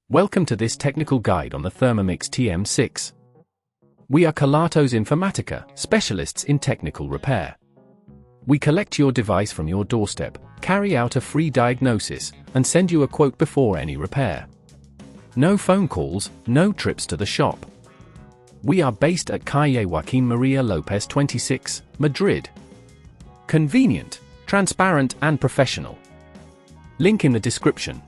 Welcome to this technical guide on the Thermomix TM6. We are Kelatos Informatica, specialists in technical repair. We collect your device from your doorstep, carry out a free diagnosis, and send you a quote before any repair. No phone calls, no trips to the shop. We are based at Calle Joaquín María López 26, Madrid. Convenient, transparent and professional. Link in the description.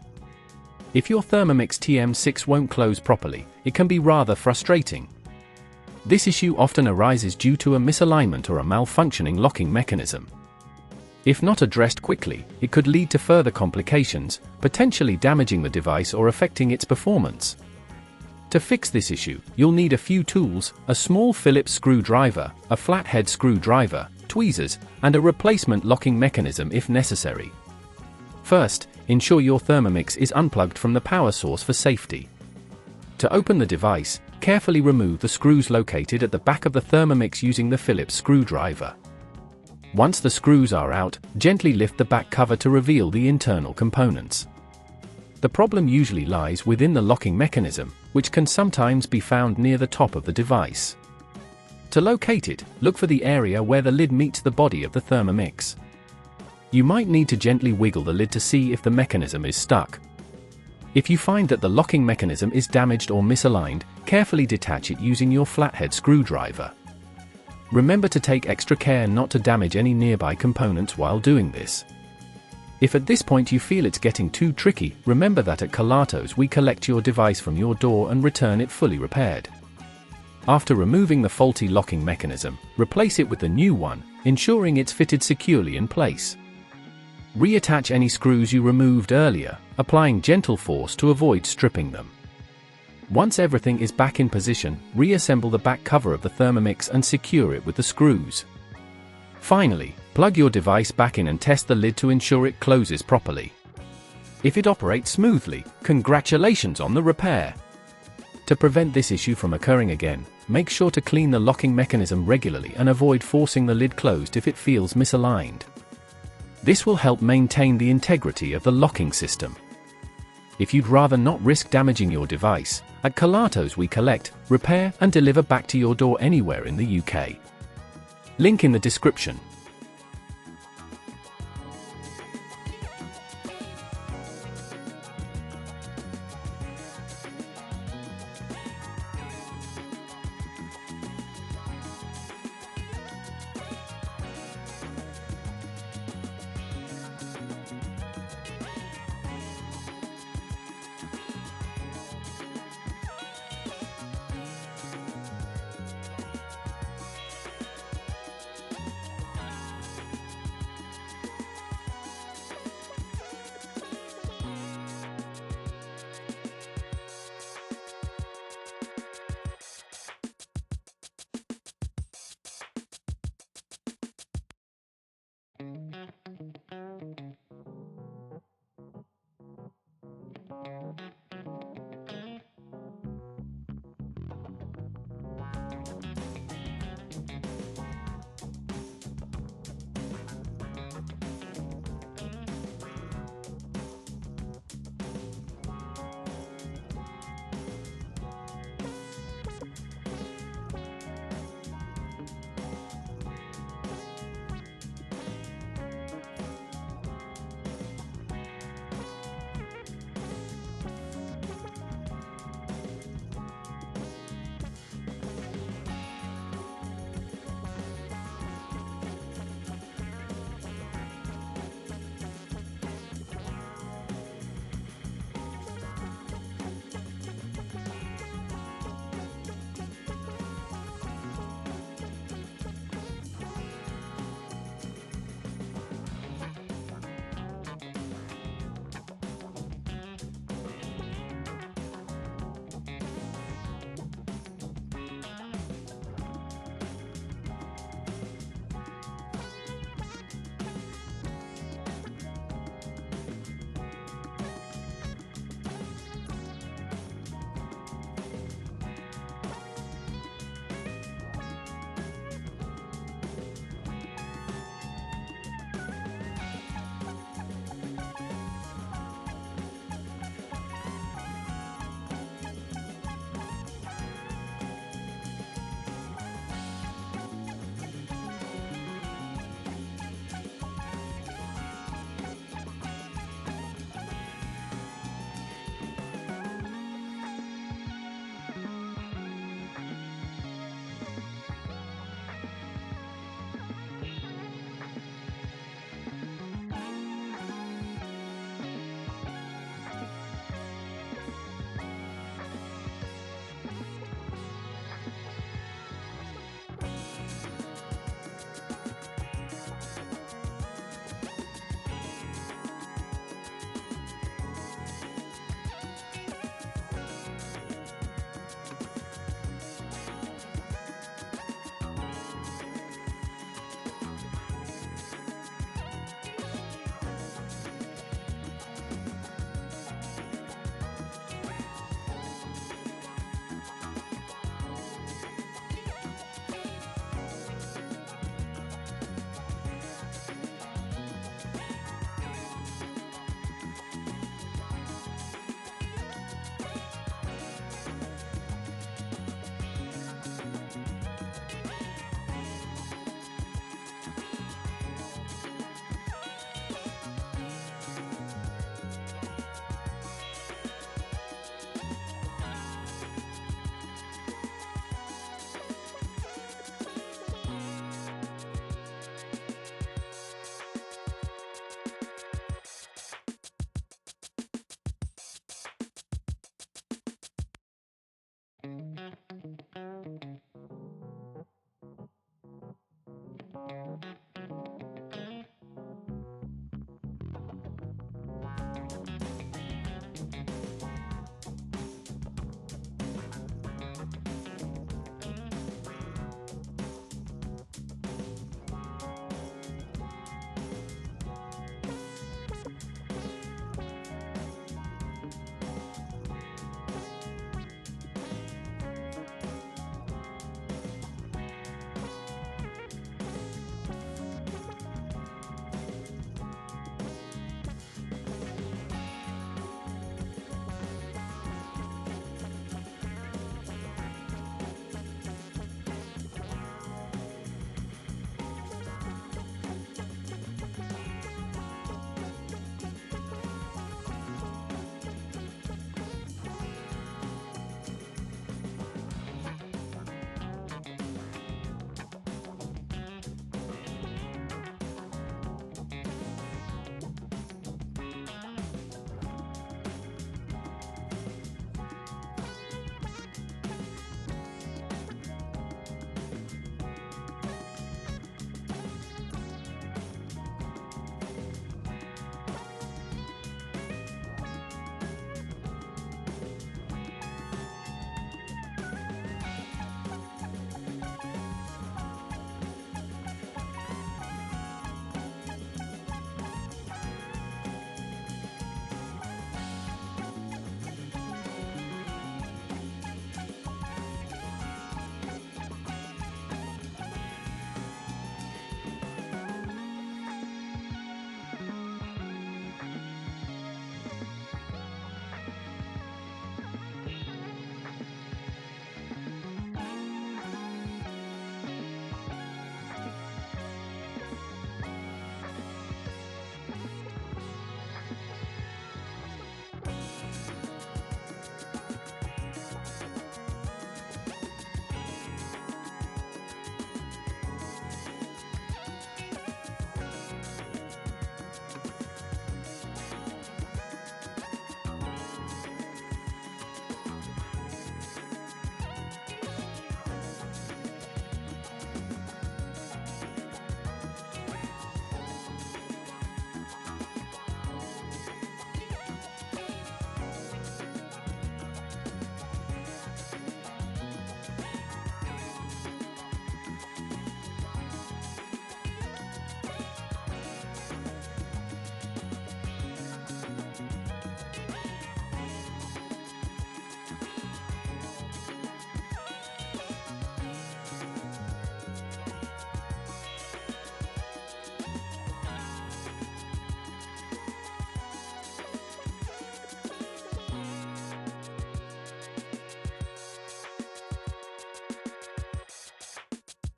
If your Thermomix TM6 won't close properly, it can be rather frustrating. This issue often arises due to a misalignment or a malfunctioning locking mechanism. If not addressed quickly, it could lead to further complications, potentially damaging the device or affecting its performance. To fix this issue, you'll need a few tools: a small Phillips screwdriver, a flathead screwdriver, tweezers, and a replacement locking mechanism if necessary. First, ensure your Thermomix is unplugged from the power source for safety. To open the device, carefully remove the screws located at the back of the Thermomix using the Phillips screwdriver. Once the screws are out, gently lift the back cover to reveal the internal components. The problem usually lies within the locking mechanism, which can sometimes be found near the top of the device. To locate it, look for the area where the lid meets the body of the Thermomix. You might need to gently wiggle the lid to see if the mechanism is stuck. If you find that the locking mechanism is damaged or misaligned, carefully detach it using your flathead screwdriver. Remember to take extra care not to damage any nearby components while doing this. If at this point you feel it's getting too tricky, remember that at Kelatos we collect your device from your door and return it fully repaired. After removing the faulty locking mechanism, replace it with the new one, ensuring it's fitted securely in place. Reattach any screws you removed earlier, applying gentle force to avoid stripping them. Once everything is back in position, reassemble the back cover of the Thermomix and secure it with the screws. Finally, plug your device back in and test the lid to ensure it closes properly. If it operates smoothly, congratulations on the repair. To prevent this issue from occurring again, make sure to clean the locking mechanism regularly and avoid forcing the lid closed if it feels misaligned. This will help maintain the integrity of the locking system. If you'd rather not risk damaging your device, at Kelatos we collect, repair and deliver back to your door anywhere in the UK. Link in the description.